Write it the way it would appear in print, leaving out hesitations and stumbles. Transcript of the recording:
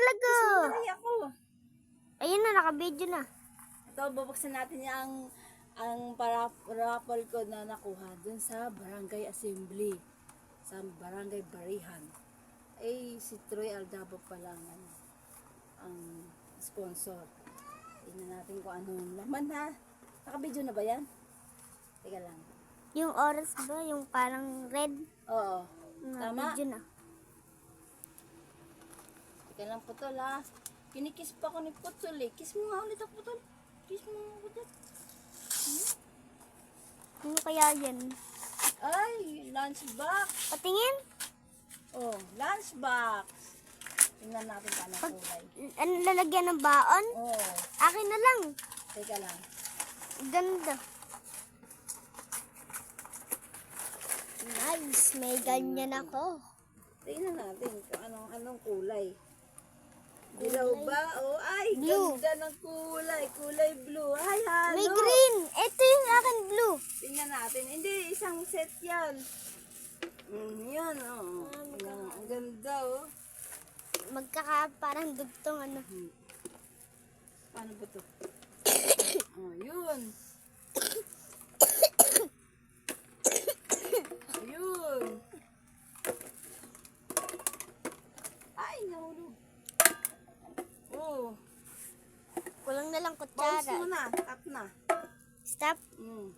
talaga. Ay, ako. Ayun na, naka-video na. Ito, bubuksan natin ang raffle ko na nakuha dun sa Barangay Assembly. Sa Barangay Barihan. Eh, si Troy Aldabo pala ang sponsor. Tingnan natin kung anong laman ha. Naka-video na ba yan? Teka lang. Yung oras ba? Yung parang red? Oo. Tama? Video na. Teka lang, Putol ha. Kinikiss pa ko ni Putol eh. Kiss mo nga ulit ako, Putol. Kiss mo nga ulit. Ano kaya yan? Ay, lunchbox. Patingin? Oh, lunchbox. Tingnan natin kung anong kulay. Ano lalagyan ng baon? Oh, Akin na lang. teka lang. Ganda. Nice. May ganyan ako. Tingnan natin kung anong kulay. Dilaw ba? Oh, ay, Blue. ganda ng kulay. Kulay blue. Ay, halo. May green. Ito yung akin blue. Tingnan natin. Hindi, isang set yan. Yan, oh. Yan, ang ganda, oh. Parang dugtong ano. Paano ba to? Oh, yun. Ayun. Ay, nahulog. Oh, Kulang na lang pause kutsara. mo na. Tap na. Stop. Mm.